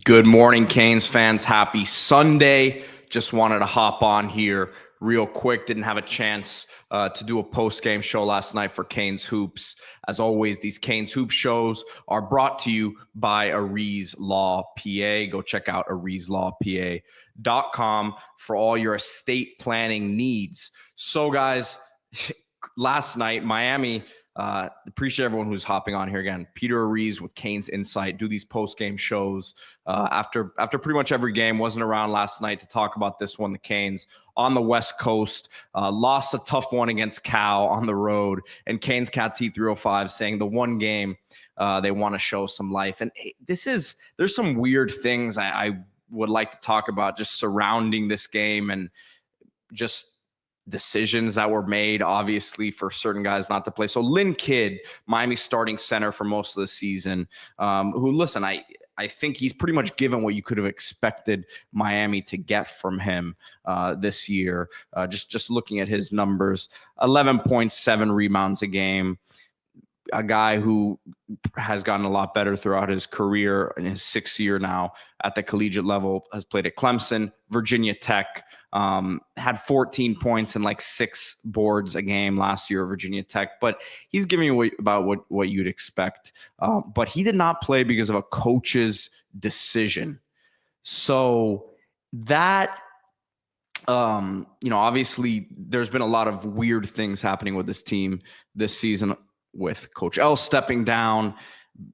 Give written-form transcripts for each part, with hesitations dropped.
Good morning, Canes fans. Happy Sunday. Just wanted to hop on here real quick. Didn't have a chance to do a post-game show last night for Canes Hoops. As always, these Canes Hoops shows are brought to you by Aries Law PA. Go check out AriesLawPA.com for all your estate planning needs. So, guys, last night, Miami... appreciate everyone who's hopping on here again. Peter Aries with CanesInSight, do these post-game shows after pretty much every game. Wasn't around last night to talk about this one. The Canes on the West Coast lost a tough one against Cal on the road, and Canes Cats Heat 305 saying the one game they want to show some life. And there's some weird things I would like to talk about just surrounding this game and just decisions that were made, obviously, for certain guys not to play. So Lynn Kidd, Miami starting center for most of the season, who, listen, I think he's pretty much given what you could have expected Miami to get from him this year. Just looking at his numbers, 11.7 rebounds a game. A guy who has gotten a lot better throughout his career in his sixth year now at the collegiate level, has played at Clemson, Virginia Tech, had 14 points and like 6 boards a game last year at Virginia Tech. But he's giving you about what you'd expect. But he did not play because of a coach's decision. So that, obviously there's been a lot of weird things happening with this team this season, with Coach L stepping down,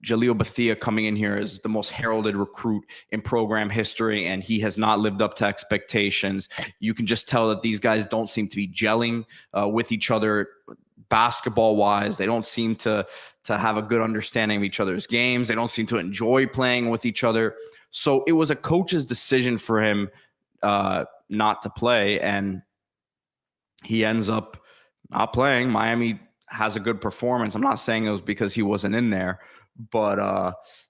Jaleel Bethia coming in here as the most heralded recruit in program history, and he has not lived up to expectations. You can just tell that these guys don't seem to be gelling with each other basketball-wise. They don't seem to have a good understanding of each other's games. They don't seem to enjoy playing with each other. So it was a coach's decision for him not to play, and he ends up not playing. Miami has a good performance. I'm not saying it was because he wasn't in there, but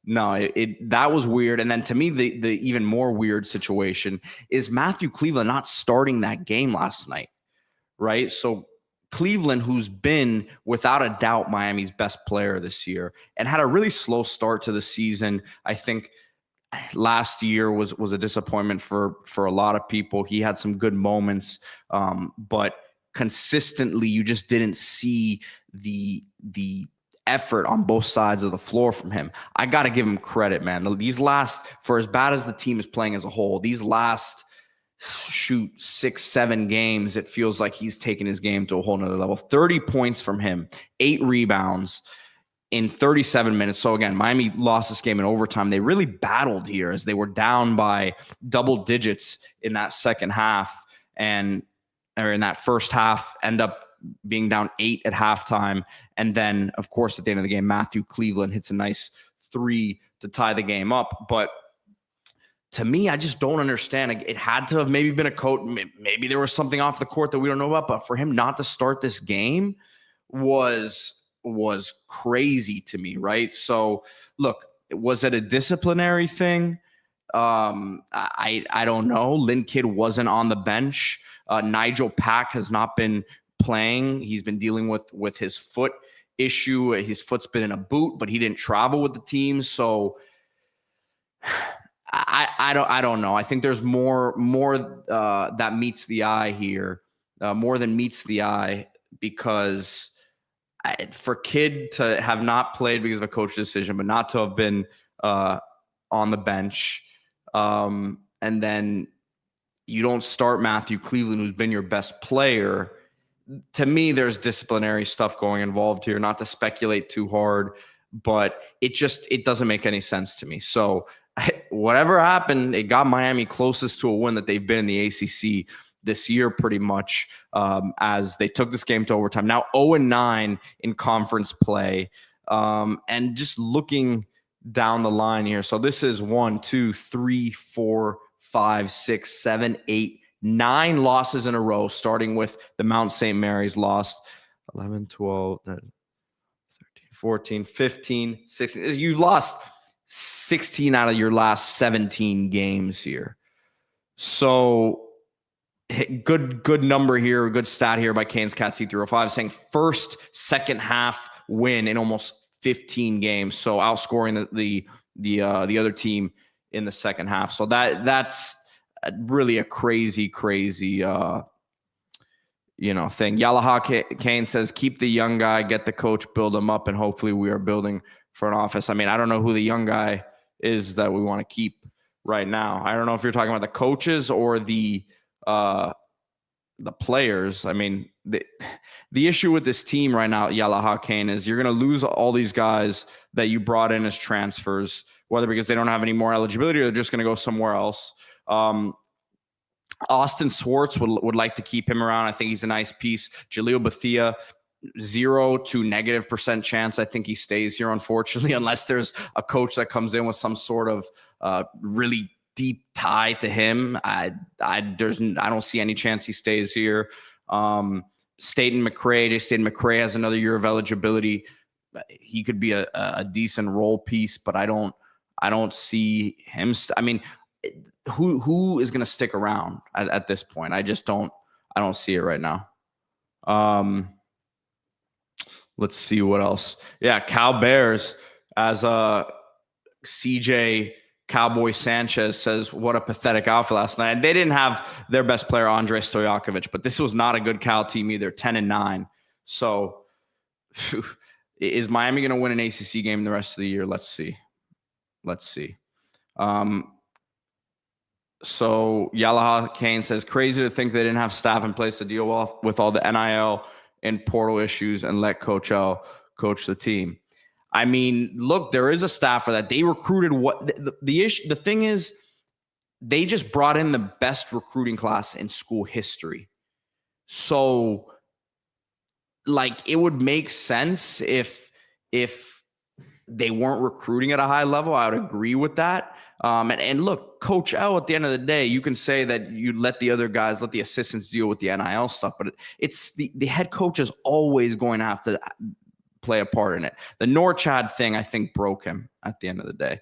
no, that was weird. And then to me, the even more weird situation is Matthew Cleveland not starting that game last night, right? So Cleveland, who's been without a doubt Miami's best player this year and had a really slow start to the season. I think last year was a disappointment for a lot of people. He had some good moments, but consistently you just didn't see the effort on both sides of the floor from him. I got to give him credit, man. For as bad as the team is playing as a whole, these last 6-7 games, it feels like he's taken his game to a whole nother level. 30 points from him, 8 rebounds in 37 minutes. So again, Miami lost this game in overtime. They really battled here as they were down by double digits in that second half, or in that first half, end up being down 8 at halftime. And then, of course, at the end of the game, Matthew Cleveland hits a nice 3 to tie the game up. But to me, I just don't understand. It had to have maybe been a coach. Maybe there was something off the court that we don't know about. But for him not to start this game was crazy to me, right? So, look, was it a disciplinary thing? I don't know. Lynn Kidd wasn't on the bench. Nigel Pack has not been playing. He's been dealing with his foot issue. His foot's been in a boot, but he didn't travel with the team. So I don't know. I think there's more that meets the eye here, more than meets the eye, because for Kidd to have not played because of a coach decision, but not to have been on the bench, and then you don't start Matthew Cleveland, who's been your best player. To me, there's disciplinary stuff involved here, not to speculate too hard, but it doesn't make any sense to me. So whatever happened, it got Miami closest to a win that they've been in the ACC this year, pretty much, as they took this game to overtime. Now 0-9 in conference play. And just looking down the line here. So this is 1, 2, 3, 4, 5, 6, 7, 8, 9 losses in a row, starting with the Mount St. Mary's lost 11, 12, 13, 14, 15, 16. You lost 16 out of your last 17 games here. So good number here, good stat here by Canes Cats Heat 305, saying first, second half win in almost 15 games. So outscoring the other team in the second half. So that's really a crazy thing. Yalaha Kane says, keep the young guy, get the coach, build him up, and hopefully we are building for an office. I mean, I don't know who the young guy is that we want to keep right now. I don't know if you're talking about the coaches or the players. I mean, the issue with this team right now, Yalaha Kane, is you're going to lose all these guys that you brought in as transfers, whether because they don't have any more eligibility or they're just going to go somewhere else. Austin Swartz would like to keep him around. I think he's a nice piece. Jaleel Bethia, 0 to -% chance I think he stays here, unfortunately, unless there's a coach that comes in with some sort of really deep tie to him. I don't see any chance he stays here. Staten McRae has another year of eligibility. He could be a decent role piece, but I don't see him. I mean, who is going to stick around at this point? I don't see it right now. Let's see what else. Yeah, Cal Bears, as CJ Cowboy Sanchez says, what a pathetic outfit last night. And they didn't have their best player, Andrei Stojakovic, but this was not a good Cal team either, 10-9. So is Miami going to win an ACC game the rest of the year? Let's see. So Yalaha Kane says, crazy to think they didn't have staff in place to deal with all the NIL and portal issues and let Coach L coach the team. I mean, look, there is a staffer that they recruited. The thing is, they just brought in the best recruiting class in school history. So, like, it would make sense if they weren't recruiting at a high level. I would agree with that. And look, Coach L, at the end of the day, you can say that you let the other guys, let the assistants deal with the NIL stuff, but it's the head coach is always going to have to play a part in it. The Norchad thing, I think, broke him at the end of the day.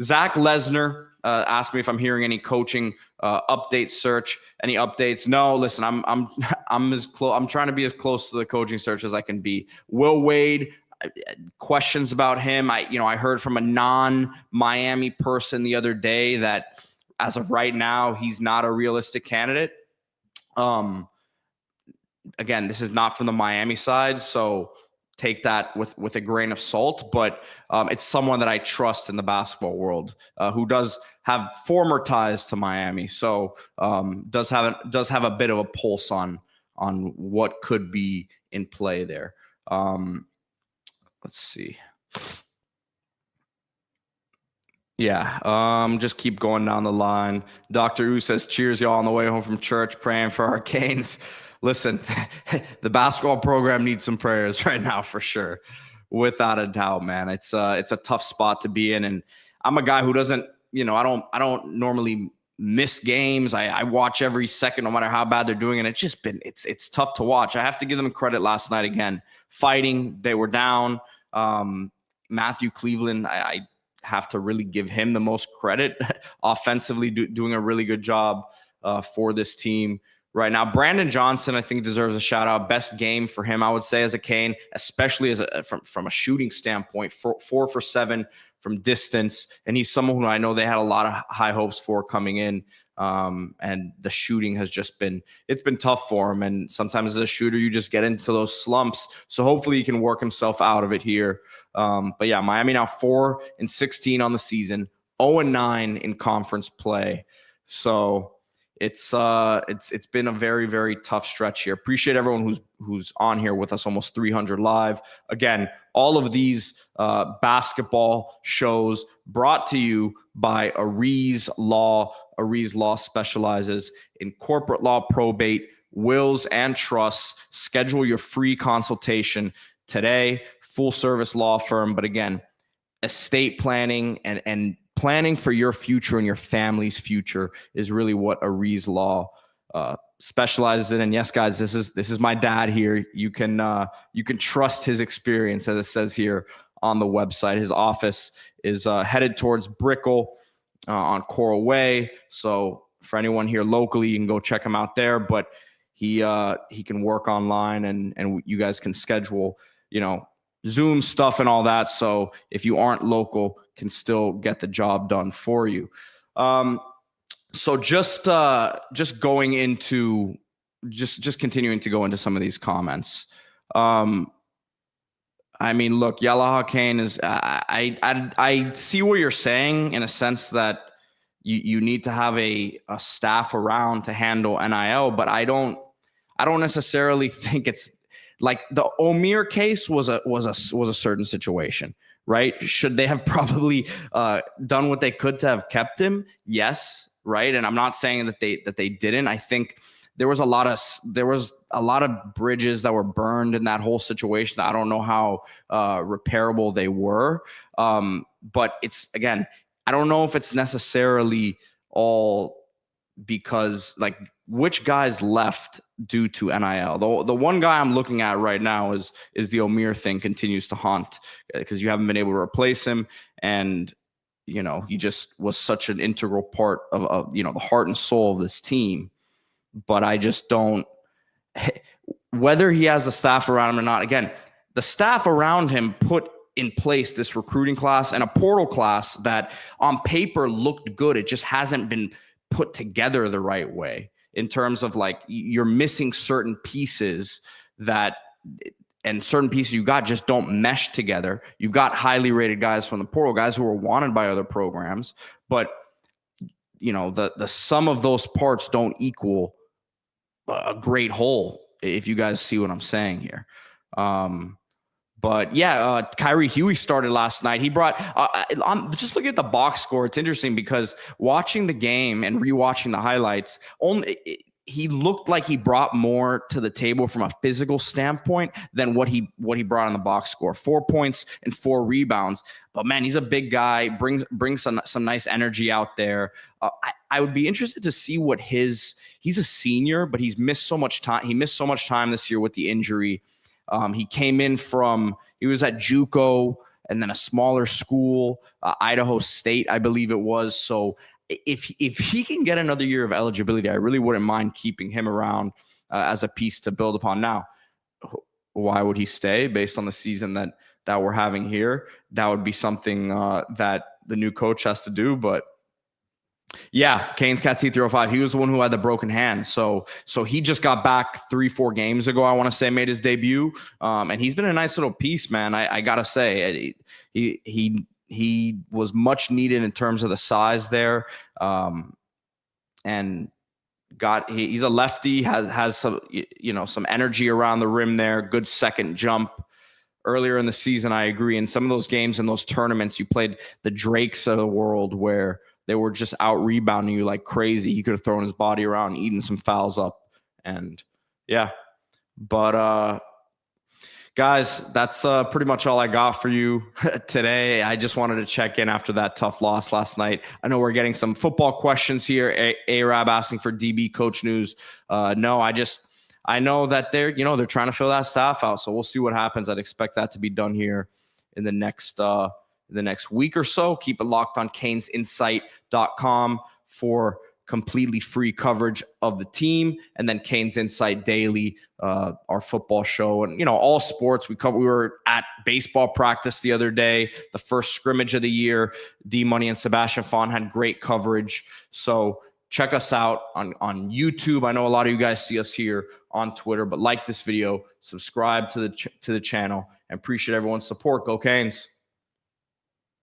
Zach Lesnar asked me if I'm hearing any coaching update search, any updates. No, listen, I'm as close. I'm trying to be as close to the coaching search as I can be. Will Wade, questions about him. I heard from a non-Miami person the other day that as of right now, he's not a realistic candidate. Again, this is not from the Miami side, so take that with a grain of salt, but it's someone that I trust in the basketball world who does have former ties to Miami, so does have a bit of a pulse on what could be in play there. Let's see. Yeah, just keep going down the line. Dr. U says, cheers, y'all, on the way home from church, praying for our Canes. Listen, the basketball program needs some prayers right now for sure, without a doubt, man. It's a tough spot to be in, and I'm a guy who doesn't, I don't normally miss games. I watch every second, no matter how bad they're doing, and it's tough to watch. I have to give them credit last night again, fighting. They were down. Matthew Cleveland, I have to really give him the most credit offensively, doing a really good job for this team right now. Brandon Johnson, I think, deserves a shout out. Best game for him, I would say, as a Cane, especially from a shooting standpoint. 4 for 7 from distance, and he's someone who I know they had a lot of high hopes for coming in. And the shooting has it's been tough for him. And sometimes as a shooter, you just get into those slumps. So hopefully he can work himself out of it here. But yeah, Miami now 4-16 on the season, 0-9 in conference play. So it's been a very, very tough stretch here. Appreciate everyone who's on here with us, almost 300 live. Again, all of these basketball shows brought to you by Aries Law. Aries Law specializes in corporate law, probate, wills, and trusts. Schedule your free consultation today. Full service law firm, but again, estate planning and planning for your future and your family's future is really what Aries Law specializes in. And yes, guys, this is my dad here. You can trust his experience, as it says here on the website. His office is headed towards Brickell on Coral Way. So for anyone here locally, you can go check him out there. But he can work online, and you guys can schedule Zoom stuff and all that. So if you aren't local, can still get the job done for you. So just going into just continuing to go into some of these comments. I mean, look, Yalaha Kane is. I see what you're saying in a sense that you need to have a staff around to handle NIL, but I don't necessarily think it's like the Omir case was a certain situation, right? Should they have probably done what they could to have kept him? Yes, right. And I'm not saying that they didn't. I think there was a lot of bridges that were burned in that whole situation. I don't know how repairable they were, but it's, again, I don't know if it's necessarily all because, like, which guys left due to NIL. The one guy I'm looking at right now is the Omir thing continues to haunt because you haven't been able to replace him, and he just was such an integral part of the heart and soul of this team. But I just don't, whether he has the staff around him or not. Again, the staff around him put in place this recruiting class and a portal class that on paper looked good. It just hasn't been put together the right way in terms of, like, you're missing certain pieces and certain pieces you got just don't mesh together. You've got highly rated guys from the portal, guys who are wanted by other programs, but the sum of those parts don't equal a great whole, if you guys see what I'm saying here. But yeah, Kyrie Huey started last night. He brought, I'm just looking at the box score. It's interesting because watching the game and rewatching the highlights, he looked like he brought more to the table from a physical standpoint than what he brought on the box score. 4 points and 4 rebounds. But man, he's a big guy, brings some nice energy out there. I would be interested to see what he's a senior, but he's missed so much time. He missed so much time this year with the injury. He came in he was at JUCO and then a smaller school, Idaho State, I believe it was. So if he can get another year of eligibility, I really wouldn't mind keeping him around as a piece to build upon. Now, why would he stay based on the season that we're having here? That would be something that the new coach has to do, but yeah, Canes Cat C305. He was the one who had the broken hand. So he just got back 3-4 games ago, I want to say, made his debut. And he's been a nice little piece, man. I gotta say, he was much needed in terms of the size there. And he's a lefty, has some, some energy around the rim there. Good second jump. Earlier in the season, I agree. In some of those games and those tournaments, you played the Drakes of the world where they were just out rebounding you like crazy. He could have thrown his body around, eaten some fouls up. And yeah, but guys, that's pretty much all I got for you today. I just wanted to check in after that tough loss last night. I know we're getting some football questions here. Arab asking for DB coach news. No, I know that they're trying to fill that staff out. So we'll see what happens. I'd expect that to be done here in the next week or so. Keep it locked on CanesInsight.com for completely free coverage of the team, and then Canes Insight Daily, our football show, and all sports. We were at baseball practice the other day, the first scrimmage of the year. D Money and Sebastian Fawn had great coverage. So check us out on YouTube. I know a lot of you guys see us here on Twitter, but like this video, subscribe to the channel, and appreciate everyone's support. Go Canes.